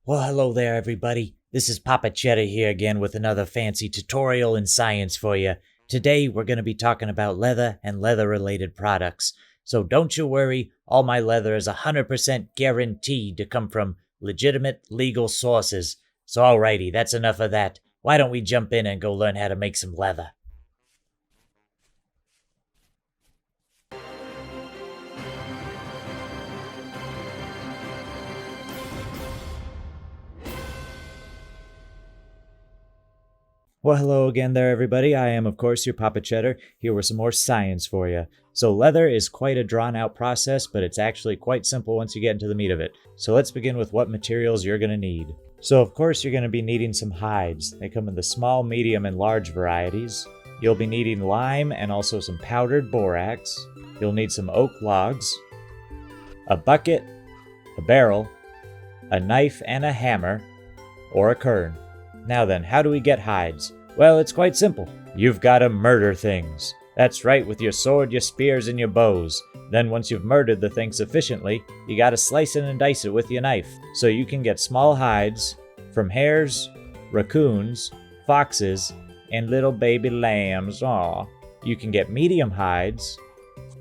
Well, hello there, everybody. This is Papa Cheddar here again with another fancy tutorial in science for you. Today, we're going to be talking about leather and leather-related products. So don't you worry, all my leather is 100% guaranteed to come from legitimate legal sources. So alrighty, that's enough of that. Why don't we jump in and go learn how to make some leather? Well, hello again there, everybody. I am, of course, your Papa Cheddar, here with some more science for you. So leather is quite a drawn-out process, but it's actually quite simple once you get into the meat of it. So let's begin with what materials you're going to need. So, of course, you're going to be needing some hides. They come in the small, medium, and large varieties. You'll be needing lime and also some powdered borax. You'll need some oak logs, a bucket, a barrel, a knife and a hammer, or a quern. Now then, how do we get hides? Well, it's quite simple. You've got to murder things. That's right, with your sword, your spears, and your bows. Then once you've murdered the thing sufficiently, you gotta slice it and dice it with your knife. So you can get small hides from hares, raccoons, foxes, and little baby lambs. Aw. You can get medium hides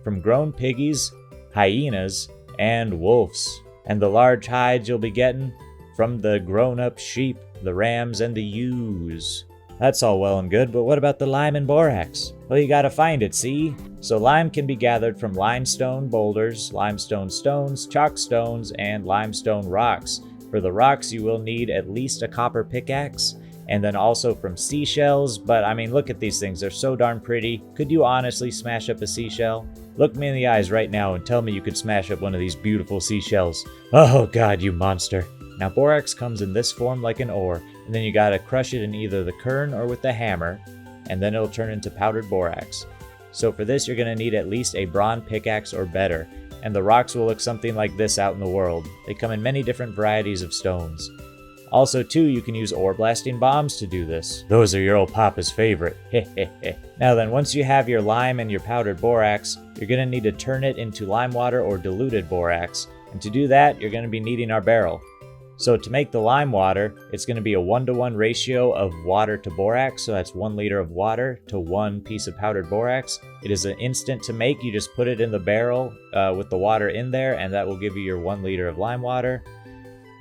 from grown piggies, hyenas, and wolves. And the large hides you'll be getting from the grown-up sheep, the rams, and the ewes. That's all well and good, but what about the lime and borax? Well, you gotta find it, see? So lime can be gathered from limestone boulders, limestone stones, chalk stones, and limestone rocks. For the rocks, you will need at least a copper pickaxe, and then also from seashells. But I mean, look at these things, they're so darn pretty. Could you honestly smash up a seashell? Look me in the eyes right now and tell me you could smash up one of these beautiful seashells. Oh God, you monster. Now borax comes in this form like an ore, and then you gotta crush it in either the quern or with the hammer, and then it'll turn into powdered borax. So for this you're gonna need at least a bronze pickaxe or better, and the rocks will look something like this out in the world. They come in many different varieties of stones. Also too, you can use ore blasting bombs to do this. Those are your old papa's favorite. Now then, once you have your lime and your powdered borax, you're gonna need to turn it into lime water or diluted borax, and to do that you're gonna be needing our barrel. So to make the lime water, it's going to be a 1-to-1 ratio of water to borax. So that's 1 liter of water to 1 piece of powdered borax. It is an instant to make. You just put it in the barrel with the water in there, and that will give you your 1 liter of lime water.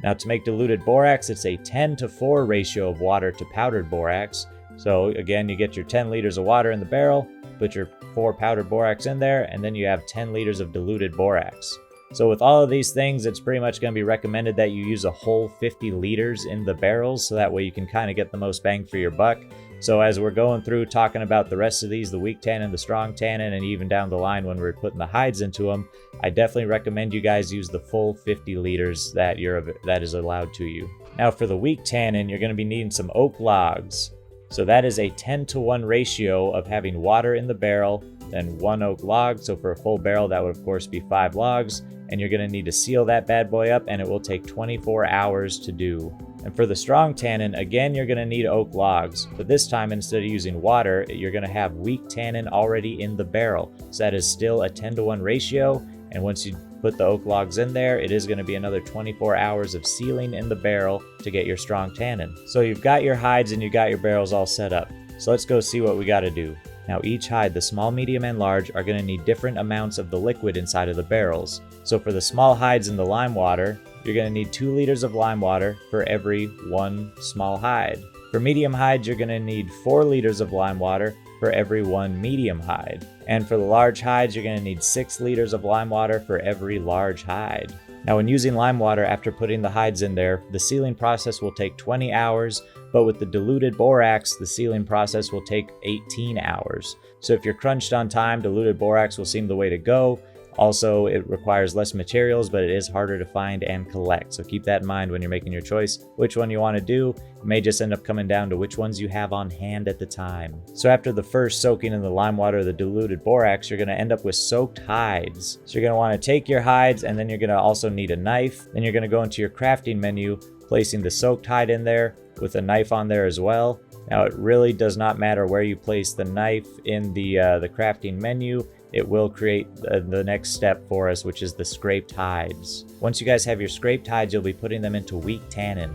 Now to make diluted borax, it's a 10-to-4 ratio of water to powdered borax. So again, you get your 10 liters of water in the barrel, put your 4 powdered borax in there, and then you have 10 liters of diluted borax. So with all of these things, it's pretty much going to be recommended that you use a whole 50 liters in the barrels, so that way you can kind of get the most bang for your buck. So as we're going through talking about the rest of these, the weak tannin, the strong tannin, and even down the line when we're putting the hides into them, I definitely recommend you guys use the full 50 liters that is allowed to you. Now for the weak tannin, you're going to be needing some oak logs. So that is a 10-to-1 ratio of having water in the barrel, then 1 oak log. So for a full barrel, that would of course be 5 logs. And you're going to need to seal that bad boy up, and it will take 24 hours to do. And for the strong tannin, again, you're going to need oak logs. But this time, instead of using water, you're going to have weak tannin already in the barrel. So that is still a 10-to-1 ratio. And once you put the oak logs in there, it is going to be another 24 hours of sealing in the barrel to get your strong tannin. So you've got your hides and you've got your barrels all set up. So let's go see what we got to do. Now each hide, the small, medium, and large, are going to need different amounts of the liquid inside of the barrels. So for the small hides in the lime water, you're going to need 2 liters of lime water for every 1 small hide. For medium hides, you're going to need 4 liters of lime water for every 1 medium hide. And for the large hides, you're going to need 6 liters of lime water for every large hide. Now when using lime water after putting the hides in there, the sealing process will take 20 hours, but with the diluted borax, the sealing process will take 18 hours. So if you're crunched on time, diluted borax will seem the way to go. Also, it requires less materials, but it is harder to find and collect. So keep that in mind when you're making your choice. Which one you want to do, it may just end up coming down to which ones you have on hand at the time. So after the first soaking in the lime water, the diluted borax, you're going to end up with soaked hides. So you're going to want to take your hides, and then you're going to also need a knife. Then you're going to go into your crafting menu, placing the soaked hide in there with a knife on there as well. Now it really does not matter where you place the knife in the crafting menu. it will create the next step for us, which is the scraped hides. Once you guys have your scraped hides, you'll be putting them into weak tannin.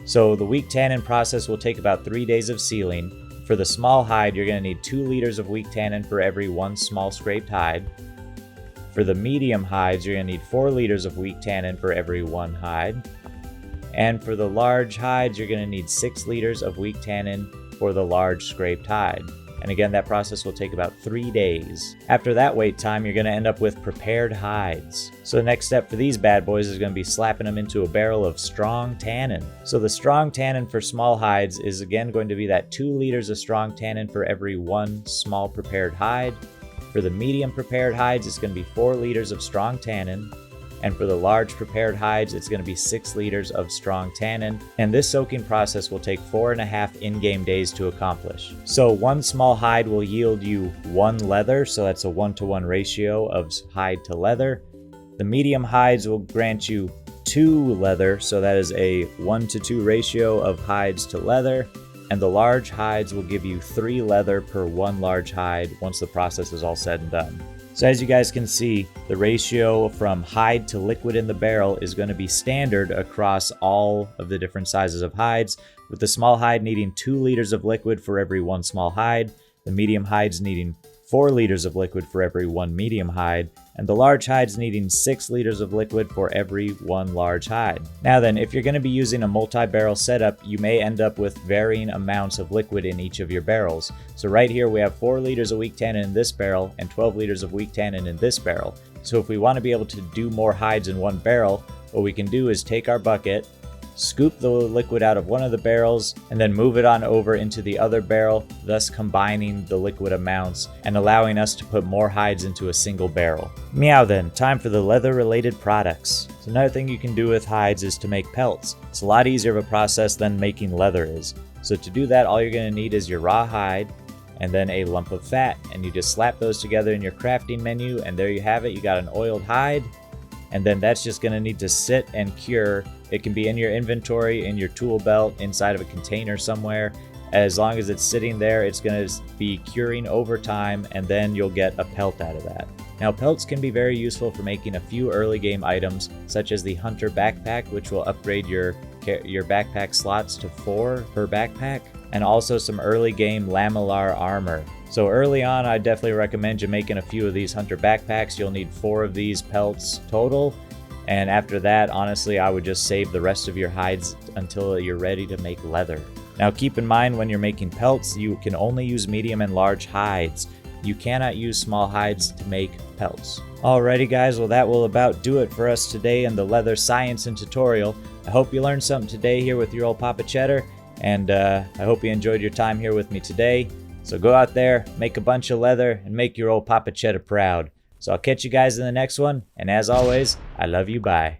So the weak tannin process will take about 3 days of sealing. For the small hide, you're going to need 2 liters of weak tannin for every 1 small scraped hide. For the medium hides, you're going to need 4 liters of weak tannin for every 1 hide. And for the large hides, you're going to need 6 liters of weak tannin for the large scraped hide. And again, that process will take about 3 days. After that wait time, you're going to end up with prepared hides. So the next step for these bad boys is going to be slapping them into a barrel of strong tannin. So the strong tannin for small hides is again going to be that 2 liters of strong tannin for every 1 small prepared hide. For the medium prepared hides, it's going to be 4 liters of strong tannin. And for the large prepared hides, it's going to be 6 liters of strong tannin. And this soaking process will take 4.5 in-game days to accomplish. So 1 small hide will yield you 1 leather, so that's a 1-to-1 ratio of hide to leather. The medium hides will grant you 2 leather, so that is a 1-to-2 ratio of hides to leather. And the large hides will give you 3 leather per 1 large hide once the process is all said and done. So as you guys can see, the ratio from hide to liquid in the barrel is going to be standard across all of the different sizes of hides, with the small hide needing 2 liters of liquid for every 1 small hide, the medium hides needing 4 liters of liquid for every 1 medium hide, and the large hides needing 6 liters of liquid for every 1 large hide. Now then, if you're going to be using a multi-barrel setup, you may end up with varying amounts of liquid in each of your barrels. So right here we have 4 liters of weak tannin in this barrel and 12 liters of weak tannin in this barrel. So if we want to be able to do more hides in one barrel, what we can do is take our bucket, scoop the liquid out of one of the barrels, and then move it on over into the other barrel, thus combining the liquid amounts and allowing us to put more hides into a single barrel. Meow then, time for the leather related products. So another thing you can do with hides is to make pelts. It's a lot easier of a process than making leather is. So to do that, all you're going to need is your raw hide and then a lump of fat, and you just slap those together in your crafting menu, and there you have it. You got an oiled hide, and then that's just going to need to sit and cure. It can be in your inventory, in your tool belt, inside of a container somewhere. As long as it's sitting there, it's going to be curing over time, and then you'll get a pelt out of that. Now, pelts can be very useful for making a few early game items, such as the hunter backpack, which will upgrade your backpack slots to 4 per backpack, and also some early game lamellar armor. So early on, I definitely recommend you making a few of these hunter backpacks. You'll need 4 of these pelts total. And after that, honestly, I would just save the rest of your hides until you're ready to make leather. Now keep in mind, when you're making pelts, you can only use medium and large hides. You cannot use small hides to make pelts. Alrighty guys, well that will about do it for us today in the leather science and tutorial. I hope you learned something today here with your old Papa Cheddar, and I hope you enjoyed your time here with me today. So go out there, make a bunch of leather, and make your old Papa Cheddar proud. So I'll catch you guys in the next one, and as always, I love you, bye.